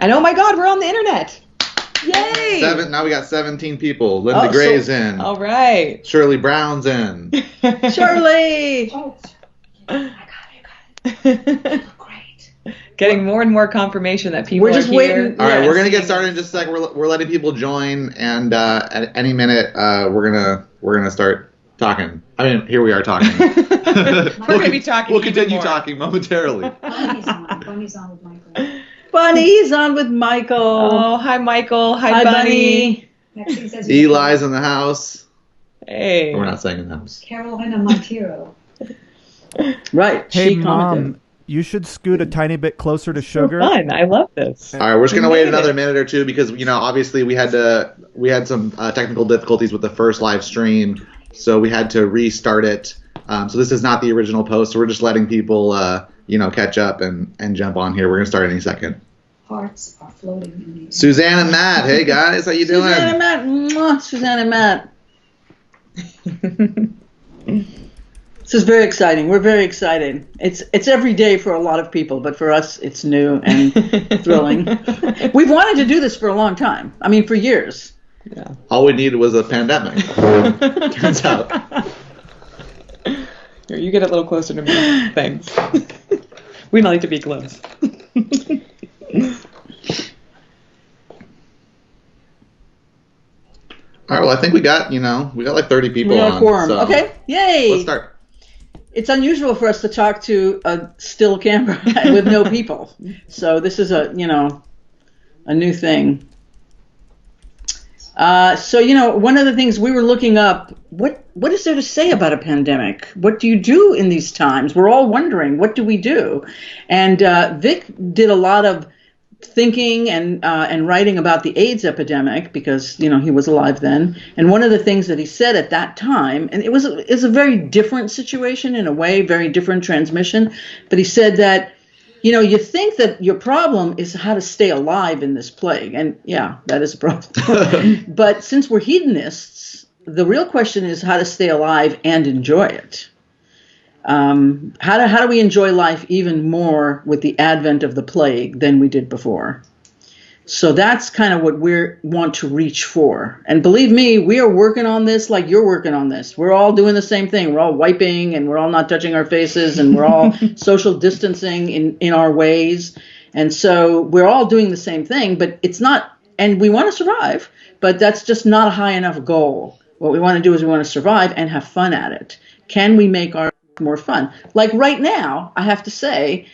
And oh my God, we're on the internet. Yay! Now we got 17 people. Linda Gray's in. All right. Shirley Brown's in. Shirley! Oh, I got it. Great. Getting more and more confirmation that people We're just are here. waiting. All right, Yeah. we're gonna get started in just a second. We're letting people join, and at any minute we're gonna start talking. I mean, here we are talking. We're gonna be talking. We'll even continue more. talking momentarily. Bunny's on. Bunny's on with Michael. Bunny's on with Michael. Oh, hi, Michael. Hi, Hi, Bunny. Maxine says Eli's in the house. Hey. We're not saying in the house. Carolina Montero. Right. Hey, she Mom, commented. you should scoot a tiny bit closer to sugar. Fun. I love this. All right, we're just gonna We wait made another it. minute or two because obviously we had some technical difficulties with the first live stream, so we had to restart it. So this is not the original post. So we're just letting people catch up and jump on here. We're gonna start any second. Hearts are floating in the air. Suzanne and Matt, hey guys, how you doing? Suzanne and Matt. Mwah, Suzanne and Matt. This is very exciting. We're very excited. It's every day for a lot of people, but for us, it's new and thrilling. We've wanted to do this for a long time. I mean, for years. Yeah. All we needed was a pandemic. Turns out. Here, you get a little closer to me. Thanks. We don't like to be close. All right, well, I think we got like 30 people We got a on. quorum. So Okay, yay! let's start. It's unusual for us to talk to a still camera with no people. So this is a new thing. One of the things we were looking up, what is there to say about a pandemic? What do you do in these times? We're all wondering, what do we do? And Vic did a lot of thinking and writing about the AIDS epidemic because he was alive then. And one of the things that he said at that time, and it was a very different situation in a way, very different transmission, but he said that you think that your problem is how to stay alive in this plague, and yeah, that is a problem. But since we're hedonists, the real question is how to stay alive and enjoy it. How do we enjoy life even more with the advent of the plague than we did before? So that's kind of what we want to reach for. And believe me, we are working on this like you're working on this. We're all doing the same thing. We're all wiping and we're all not touching our faces and we're all social distancing in our ways. And so we're all doing the same thing, but it's not, and we want to survive, but that's just not a high enough goal. What we want to do is we want to survive and have fun at it. Can we make our more fun? Like right now, I have to say,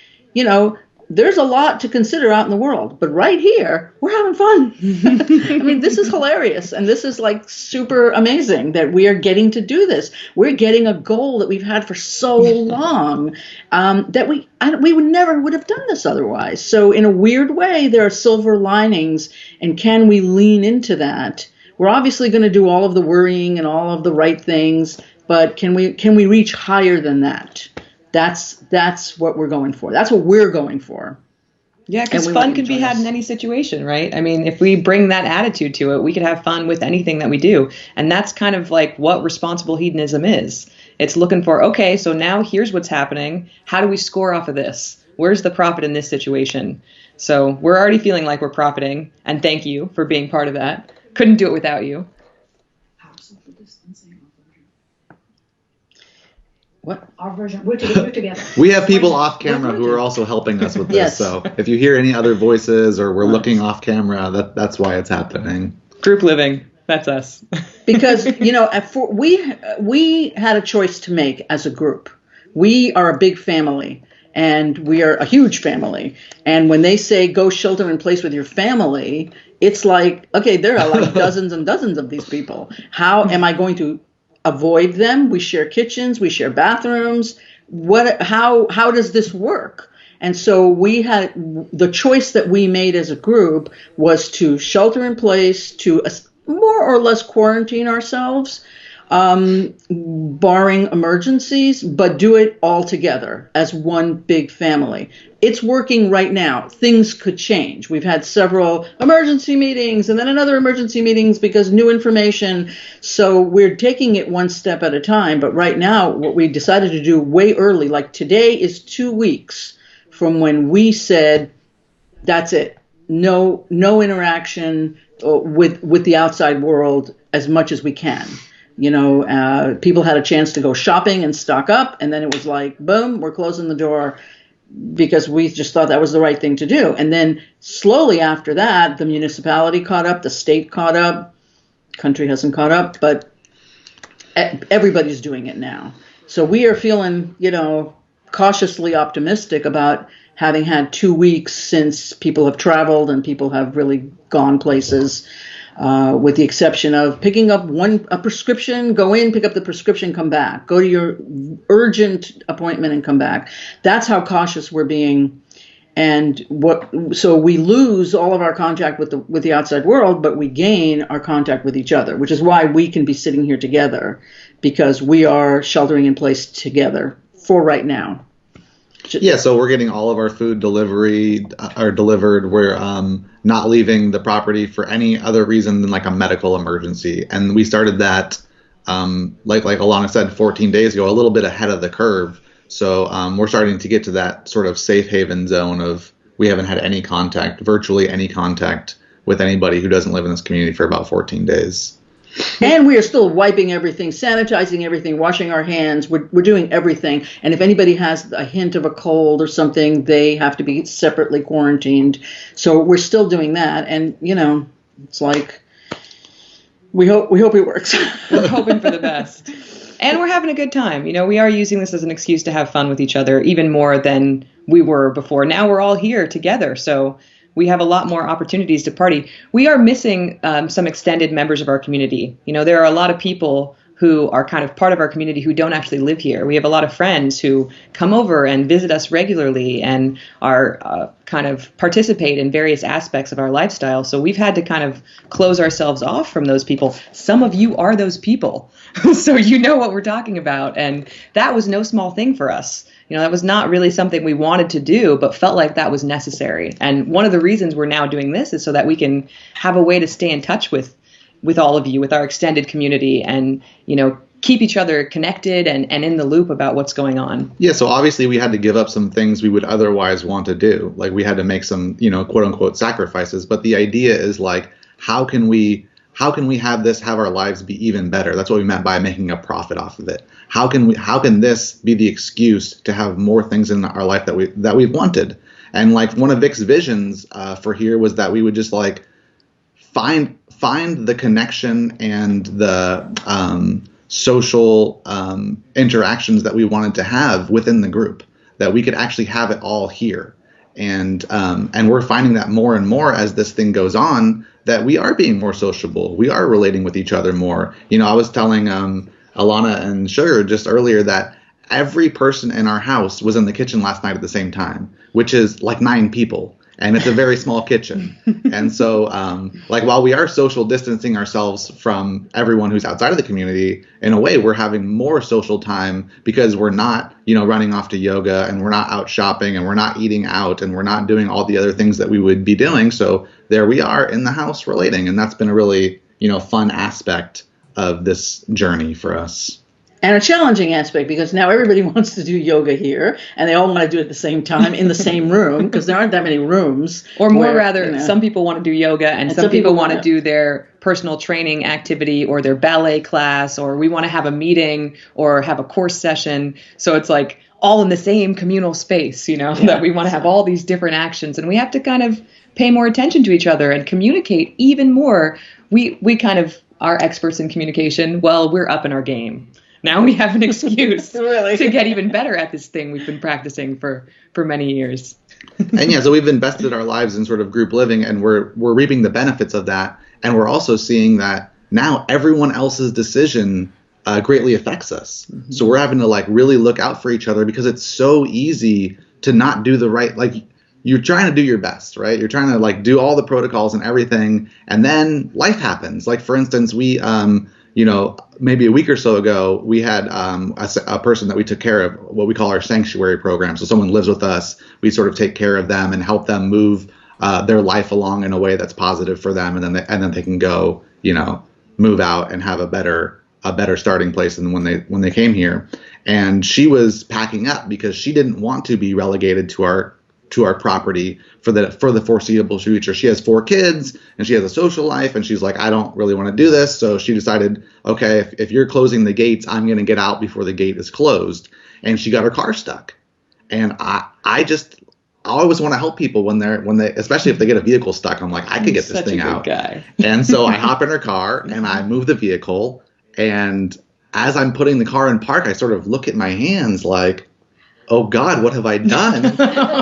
there's a lot to consider out in the world, but right here, we're having fun. I mean, this is hilarious, and this is like super amazing that we are getting to do this. We're getting a goal that we've had for so long that we would have done this otherwise. So in a weird way, there are silver linings, and can we lean into that? We're obviously going to do all of the worrying and all of the right things, but can we reach higher than that? That's what we're going for. That's what we're going for. Yeah, because And we fun want to can be enjoy had this. in any situation, right? I mean, if we bring that attitude to it, we could have fun with anything that we do. And that's kind of like what responsible hedonism is. It's looking for, okay, so now here's what's happening. How do we score off of this? Where's the profit in this situation? So we're already feeling like we're profiting. And thank you for being part of that. Couldn't do it without you. Social distancing. What? Our version. We're together. We have people off camera who are also helping us with this. Yes. So if you hear any other voices or we're looking off camera, that's why it's happening. Group living. That's us. Because we had a choice to make as a group. We are a big family, and we are a huge family. And when they say go shelter in place with your family, it's like, okay, there are like dozens and dozens of these people. How am I going to avoid them? We share kitchens, we share bathrooms. How does this work? And so we had the choice that we made as a group was to shelter in place, to more or less quarantine ourselves, barring emergencies, but do it all together as one big family. It's working right now. Things could change. We've had several emergency meetings and then another emergency meetings because new information. So we're taking it one step at a time. But right now, what we decided to do way early, like today is 2 weeks from when we said, that's it. no interaction with the outside world as much as we can. People had a chance to go shopping and stock up, and then it was like, boom, we're closing the door because we just thought that was the right thing to do. And then slowly after that, the municipality caught up, the state caught up, country hasn't caught up, but everybody's doing it now. So we are feeling, cautiously optimistic about having had 2 weeks since people have traveled and people have really gone places, with the exception of picking up a prescription, go in, pick up the prescription, come back, go to your urgent appointment and come back. That's how cautious we're being. And so we lose all of our contact with the outside world, but we gain our contact with each other, which is why we can be sitting here together, because we are sheltering in place together for right now. Yeah, so we're getting all of our food delivered. We're not leaving the property for any other reason than like a medical emergency. And we started that, like Alana said, 14 days ago, a little bit ahead of the curve. So we're starting to get to that sort of safe haven zone of we haven't had virtually any contact with anybody who doesn't live in this community for about 14 days. And we are still wiping everything, sanitizing everything, washing our hands. We're doing everything. And if anybody has a hint of a cold or something, they have to be separately quarantined. So we're still doing that. And, it's like we hope it works. We're hoping for the best. And we're having a good time. We are using this as an excuse to have fun with each other, even more than we were before. Now we're all here together. So we have a lot more opportunities to party. We are missing some extended members of our community. There are a lot of people who are kind of part of our community who don't actually live here. We have a lot of friends who come over and visit us regularly and are kind of participate in various aspects of our lifestyle. So we've had to kind of close ourselves off from those people. Some of you are those people. So you know what we're talking about. And that was no small thing for us. That was not really something we wanted to do, but felt like that was necessary. And one of the reasons we're now doing this is so that we can have a way to stay in touch with all of you, with our extended community, and, keep each other connected and in the loop about what's going on. Yeah, so obviously we had to give up some things we would otherwise want to do. Like we had to make some, quote unquote sacrifices. But the idea is like, how can we have our lives be even better? That's what we meant by making a profit off of it. How can this be the excuse to have more things in our life that we've wanted? And like one of Vic's visions for here was that we would just like find the connection and the social interactions that we wanted to have within the group, that we could actually have it all here. And we're finding that more and more as this thing goes on, that we are being more sociable. We are relating with each other more. I was telling Alana and Sugar just earlier that every person in our house was in the kitchen last night at the same time, which is like 9 people. And it's a very small kitchen. And so while we are social distancing ourselves from everyone who's outside of the community, in a way, we're having more social time because we're not, running off to yoga, and we're not out shopping, and we're not eating out, and we're not doing all the other things that we would be doing. So there we are in the house relating. And that's been a really, fun aspect of this journey for us. And a challenging aspect, because now everybody wants to do yoga here, and they all want to do it at the same time in the same room, because there aren't that many rooms. Or some people want to do yoga, and some people want to do their personal training activity or their ballet class, or we want to have a meeting or have a course session. So it's like all in the same communal space, that we want to have all these different actions, and we have to kind of pay more attention to each other and communicate even more. We kind of are experts in communication. Well, we're up in our game. Now we have an excuse really to get even better at this thing we've been practicing for many years. And yeah, so we've invested our lives in sort of group living, and we're reaping the benefits of that. And we're also seeing that now everyone else's decision greatly affects us. Mm-hmm. So we're having to like really look out for each other, because it's so easy to not do the right, like you're trying to do your best, right? You're trying to like do all the protocols and everything. And then life happens. Like for instance, we, maybe a week or so ago, we had a person that we took care of, what we call our sanctuary program. So someone lives with us. We sort of take care of them and help them move their life along in a way that's positive for them, and then they can go, move out and have a better starting place than when they came here. And she was packing up because she didn't want to be relegated to our to our property for the foreseeable future. She has 4 kids and she has a social life, and she's like, I don't really want to do this. So she decided, okay, if you're closing the gates, I'm going to get out before the gate is closed. And she got her car stuck. And I always want to help people when they, especially if they get a vehicle stuck. I'm like, I could get this thing out. Guy. And so I hop in her car and I move the vehicle. And as I'm putting the car in park, I sort of look at my hands like, oh God, what have I done?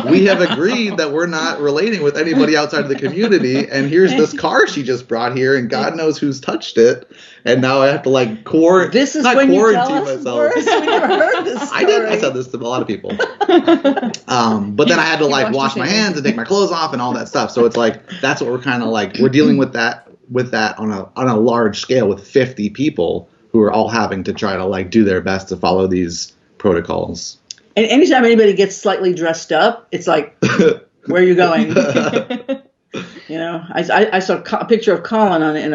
We have agreed that we're not relating with anybody outside of the community. And here's this car she just brought here, and God knows who's touched it. And now I have to like This is not when you quarantine tell us myself. first. We never heard this story. I said this to a lot of people. But then I had to like wash my hands and take my clothes off and all that stuff. So it's like, that's what we're kind of like, we're dealing with that on a large scale with 50 people who are all having to try to like do their best to follow these protocols. And anytime anybody gets slightly dressed up, it's like, where are you going? You know, I saw a picture of Colin in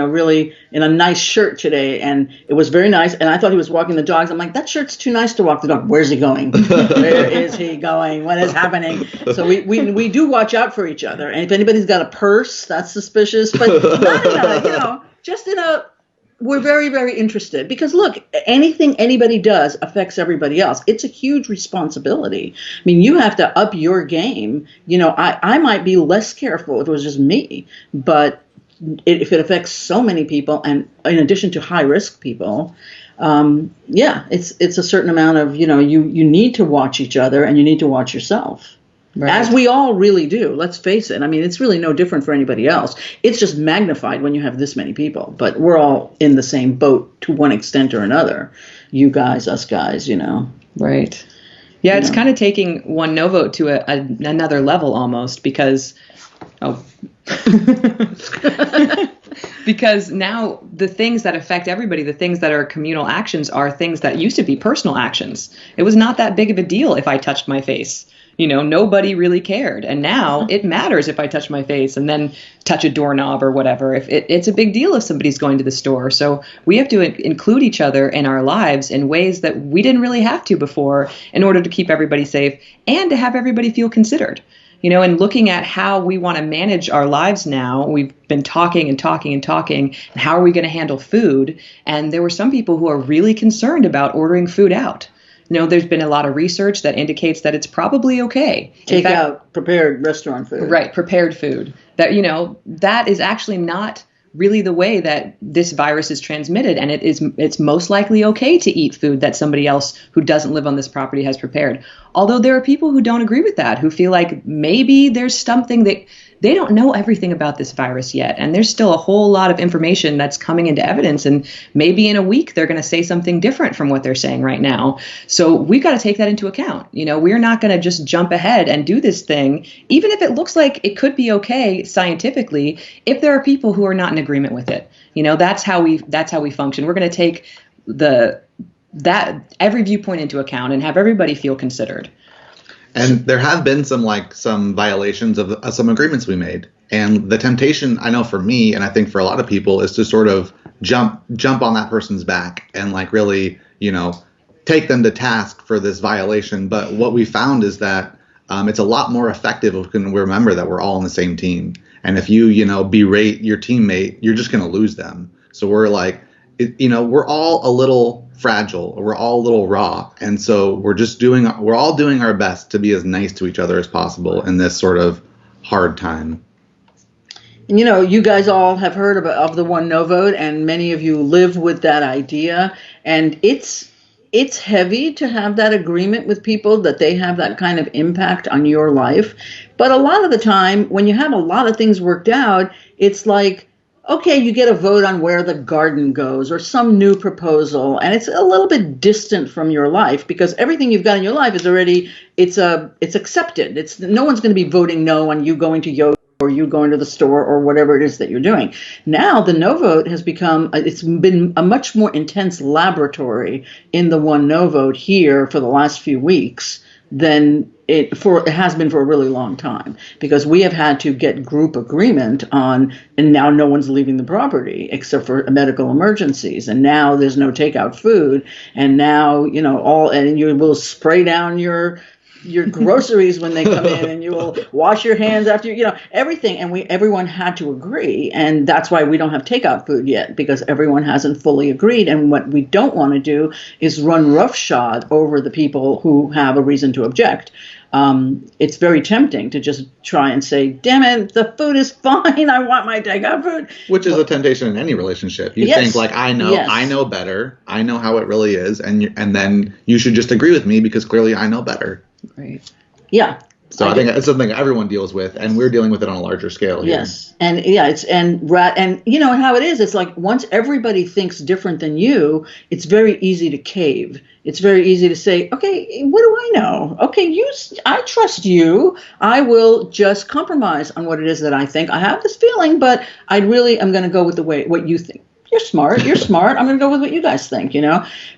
a nice shirt today, and it was very nice. And I thought he was walking the dogs. I'm like, that shirt's too nice to walk the dog. Where's he going? Where is he going? What is happening? So we do watch out for each other. And if anybody's got a purse, that's suspicious. But just we're very, very interested, because look, anything anybody does affects everybody else. It's a huge responsibility. I mean, you have to up your game. You know, I might be less careful if it was just me, but if it affects so many people, and in addition to high risk people, it's a certain amount of, you need to watch each other and you need to watch yourself. Right. As we all really do. Let's face it. I mean, it's really no different for anybody else. It's just magnified when you have this many people. But we're all in the same boat to one extent or another. You guys, us guys, Right. Yeah, it's kind of taking One No Vote to another level almost, because because now the things that affect everybody, the things that are communal actions, are things that used to be personal actions. It was not that big of a deal if I touched my face. Nobody really cared. And now it matters if I touch my face and then touch a doorknob or whatever. If it's a big deal if somebody's going to the store. So we have to include each other in our lives in ways that we didn't really have to before, in order to keep everybody safe and to have everybody feel considered. And looking at how we want to manage our lives now, we've been talking and talking and talking. And how are we going to handle food? And there were some people who are really concerned about ordering food out. There's been a lot of research that indicates that it's probably okay. Take out prepared restaurant food. Right, prepared food. That, that is actually not really the way that this virus is transmitted. And it's most likely okay to eat food that somebody else who doesn't live on this property has prepared. Although there are people who don't agree with that, who feel like maybe there's something that they don't know everything about this virus yet. And there's still a whole lot of information that's coming into evidence. And maybe in a week, they're going to say something different from what they're saying right now. So we've got to take that into account. We're not going to just jump ahead and do this thing, even if it looks like it could be okay scientifically, if there are people who are not in agreement with it. That's how we function. We're going to take every viewpoint into account and have everybody feel considered. And there have been some violations of some agreements we made. And the temptation, I know for me, and I think for a lot of people, is to sort of jump on that person's back and really, take them to task for this violation. But what we found is that it's a lot more effective if we remember that we're all on the same team. And if you, berate your teammate, you're just going to lose them. So we're we're all a little fragile, we're all a little raw, and so we're all doing our best to be as nice to each other as possible in this sort of hard time. And you guys all have heard of the One No Vote, and many of you live with that idea, and it's heavy to have that agreement with people that they have that kind of impact on your life. But a lot of the time, when you have a lot of things worked out, it's like, okay, you get a vote on where the garden goes or some new proposal, and it's a little bit distant from your life because everything you've got in your life is already, it's accepted. No one's going to be voting no on you going to yoga or you going to the store or whatever it is that you're doing. Now the No Vote has it's been a much more intense laboratory in the One No Vote here for the last few weeks than it has been for a really long time, because we have had to get group agreement on, and now no one's leaving the property except for medical emergencies, and now there's no takeout food, and now and you will spray down your your groceries when they come in, and you will wash your hands after, everything. And everyone had to agree. And that's why we don't have takeout food yet, because everyone hasn't fully agreed. And what we don't want to do is run roughshod over the people who have a reason to object. It's very tempting to just try and say, damn it, the food is fine, I want my takeout food. Which is a temptation in any relationship. You think like, I know better, I know how it really is, and then you should just agree with me because clearly I know better. Right. Yeah. So I think it's something everyone deals with, and we're dealing with it on a larger scale here. Yes, and and you know how it is. It's like once everybody thinks different than you, it's very easy to cave. It's very easy to say, okay, what do I know? Okay, I trust you. I will just compromise on what it is that I think. I have this feeling, but I'm going to go with what you think. You're smart. I'm going to go with what you guys think,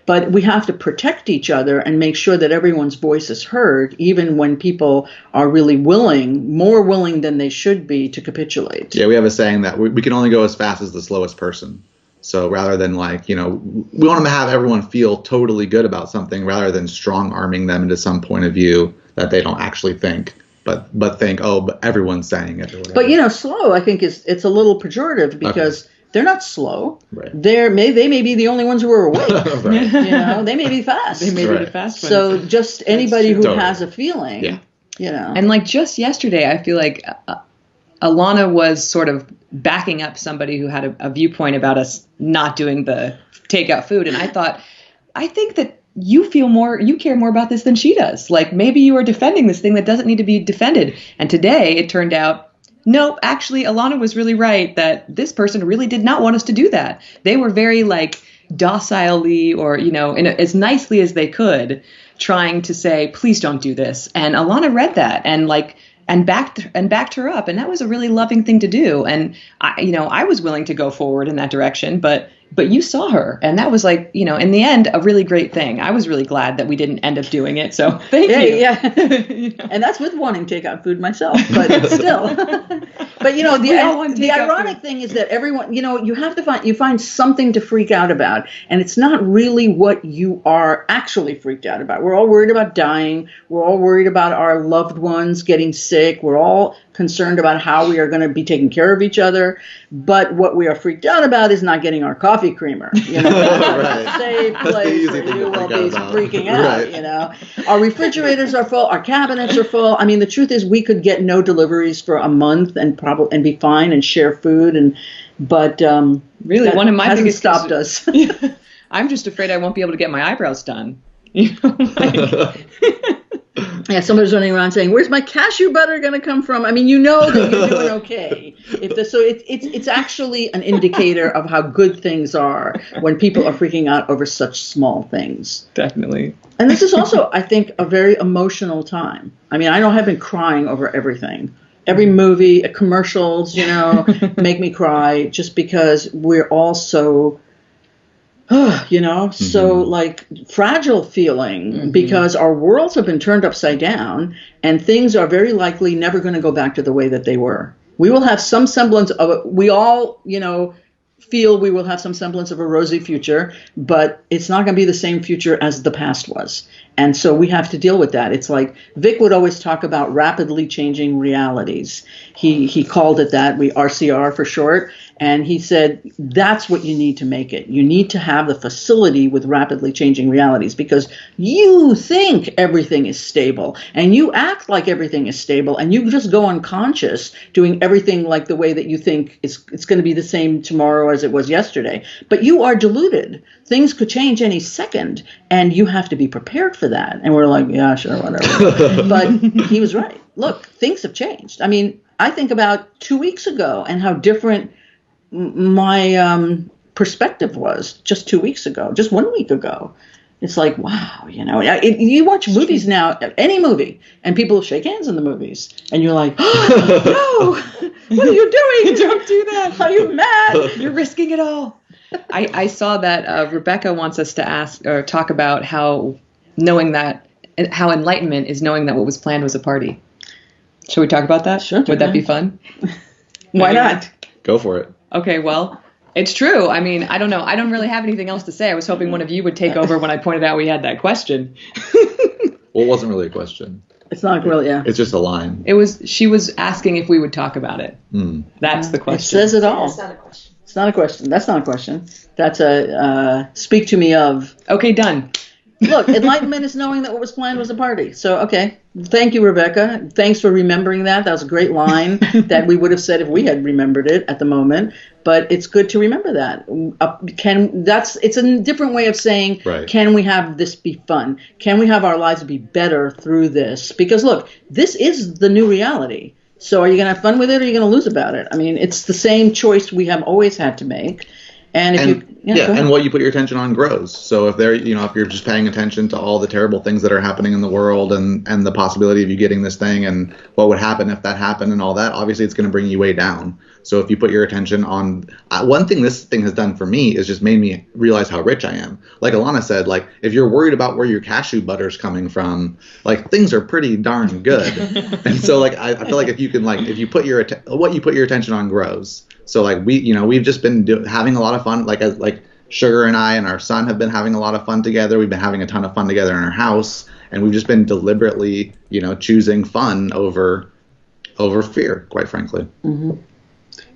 But we have to protect each other and make sure that everyone's voice is heard, even when people are really more willing than they should be to capitulate. Yeah, we have a saying that we can only go as fast as the slowest person. So rather than we want to have everyone feel totally good about something rather than strong arming them into some point of view that they don't actually think. But think, but everyone's saying it. Or whatever. But slow, I think it's a little pejorative because they're not slow. Right. They may be the only ones who are awake. Right. They may be fast. They may be the fast ones. So just anybody who Totally. has a feeling, And like just yesterday, I feel like Alana was sort of backing up somebody who had a viewpoint about us not doing the takeout food. And I think that you care more about this than she does. Like maybe you are defending this thing that doesn't need to be defended. And today it turned out, no, actually, Alana was really right that this person really did not want us to do that. They were very docilely or, as nicely as they could trying to say, please don't do this. And Alana read that and backed her up. And that was a really loving thing to do. And I was willing to go forward in that direction, but you saw her, and that was in the end, a really great thing. I was really glad that we didn't end up doing it. So thank you. Yeah. And that's with wanting takeout food myself, but still. But the ironic thing is that everyone, you have to find something to freak out about, and it's not really what you are actually freaked out about. We're all worried about dying. We're all worried about our loved ones getting sick. We're all concerned about how we are going to be taking care of each other. But what we are freaked out about is not getting our coffee creamer. Right. Safe place where you will be freaking out. Right. Our refrigerators are full. Our cabinets are full. I mean, the truth is, we could get no deliveries for a month and be fine and share food. But really, one of my hasn't biggest stopped us. I'm just afraid I won't be able to get my eyebrows done. Yeah, somebody's running around saying, "Where's my cashew butter going to come from?" I mean, that you're doing okay. It's actually an indicator of how good things are when people are freaking out over such small things. Definitely. And this is also, I think, a very emotional time. I mean, I know I've been crying over everything. Every movie, commercials, make me cry just because we're all so so fragile feeling because our worlds have been turned upside down and things are very likely never going to go back to the way that they were. We will have some semblance of it. We all, feel we will have some semblance of a rosy future, but it's not going to be the same future as the past was. And so we have to deal with that. It's like Vic would always talk about rapidly changing realities. He called it that, RCR for short. And he said, that's what you need to make it. You need to have the facility with rapidly changing realities because you think everything is stable and you act like everything is stable and you just go unconscious doing everything like the way that you think it's going to be the same tomorrow as it was yesterday. But you are deluded. Things could change any second and you have to be prepared for that. And we're like, yeah, sure, whatever. But he was right. Look, things have changed. I mean, I think about 2 weeks ago and how different my perspective was just 2 weeks ago, just 1 week ago. It's like, wow, you watch movies now, any movie, and people shake hands in the movies. And you're like, oh, no, what are you doing? Don't do that. Are you mad? You're risking it all. I saw that Rebecca wants us to ask or talk about how enlightenment is knowing that what was planned was a party. Should we talk about that? Sure. Would that be fun? Why not? Go for it. Okay, well, it's true. I mean, I don't know. I don't really have anything else to say. I was hoping one of you would take over when I pointed out we had that question. Well, it wasn't really a question. It's not really, yeah. It's just a line. She was asking if we would talk about it. That's the It question. says it all. That's not a question. It's not a question. That's not a question. That's a speak to me of. Okay, done. Look, enlightenment is knowing that what was planned was a party. So, okay. Thank you, Rebecca. Thanks for remembering that. That was a great line that we would have said if we had remembered it at the moment. But it's good to remember that. It's a different way of saying, Right. Can we have this be fun? Can we have our lives be better through this? Because, look, this is the new reality. So are you going to have fun with it or are you going to lose about it? I mean, it's the same choice we have always had to make. And if go ahead. And what you put your attention on grows. So if if you're just paying attention to all the terrible things that are happening in the world and the possibility of you getting this thing and what would happen if that happened and all that, obviously it's going to bring you way down. So if you put your attention on one thing this thing has done for me is just made me realize how rich I am. Like Alana said, like if you're worried about where your cashew butter's coming from, like things are pretty darn good. And so like I feel like if you put what you put your attention on grows. So like we've just been having a lot of fun. Like Sugar and I and our son have been having a lot of fun together. We've been having a ton of fun together in our house, and we've just been deliberately choosing fun over fear, quite frankly. Mm-hmm.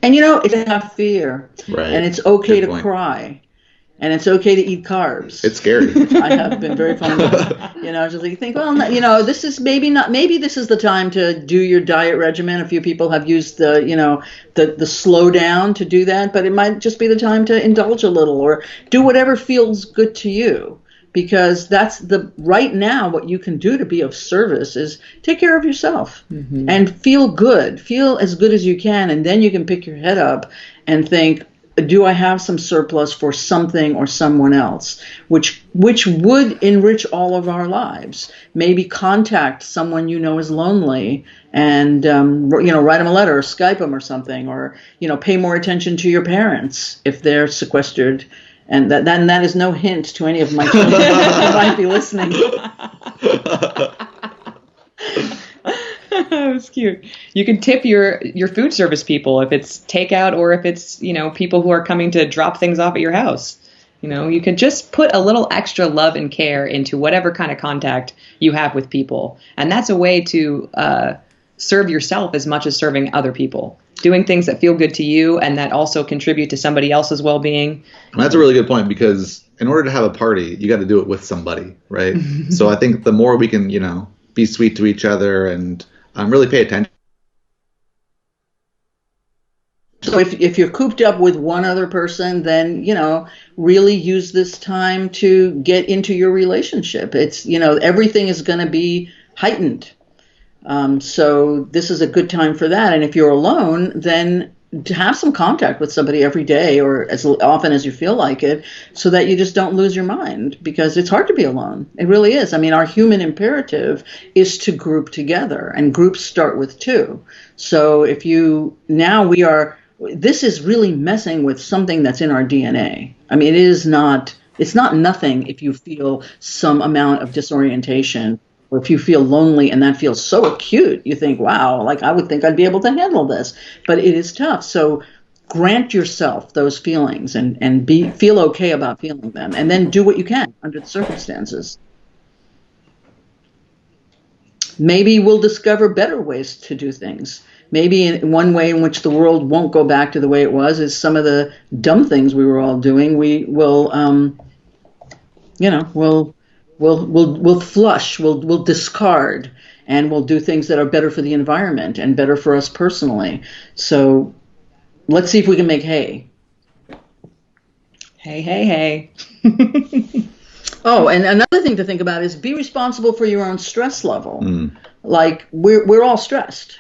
And it's to have fear, Right. And it's okay Good to point. cry, and it's okay to eat carbs. It's scary. I have been very fond of. Just like you think, well, this is maybe not. Maybe this is the time to do your diet regimen. A few people have used the slow down to do that, but it might just be the time to indulge a little or do whatever feels good to you. Because that's right now what you can do to be of service is take care of yourself and feel good. Feel as good as you can, and then you can pick your head up and think, do I have some surplus for something or someone else, which would enrich all of our lives? Maybe contact someone is lonely and write them a letter or Skype them or something, or pay more attention to your parents if they're sequestered. And that is no hint to any of my children who might be listening. That was cute. You can tip your food service people if it's takeout or if it's people who are coming to drop things off at your house. You can just put a little extra love and care into whatever kind of contact you have with people, and that's a way to serve yourself as much as serving other people. Doing things that feel good to you and that also contribute to somebody else's well-being. And that's a really good point, because in order to have a party, you got to do it with somebody, right? So I think the more we can, be sweet to each other and really pay attention. So if you're cooped up with one other person, then, really use this time to get into your relationship. It's, everything is going to be heightened. So this is a good time for that. And if you're alone, then to have some contact with somebody every day or as often as you feel like it, so that you just don't lose your mind, because it's hard to be alone. It really is. I mean, our human imperative is to group together, and groups start with two. So this is really messing with something that's in our DNA. I mean, it's not nothing if you feel some amount of disorientation, or if you feel lonely and that feels so acute, you think, wow, like I would think I'd be able to handle this. But it is tough. So grant yourself those feelings and feel okay about feeling them, and then do what you can under the circumstances. Maybe we'll discover better ways to do things. Maybe in one way in which the world won't go back to the way it was is some of the dumb things we were all doing. We will, We'll flush, we'll discard, and we'll do things that are better for the environment and better for us personally. So let's see if we can make hay. Hey. Oh, and another thing to think about is be responsible for your own stress level. Like we're all stressed.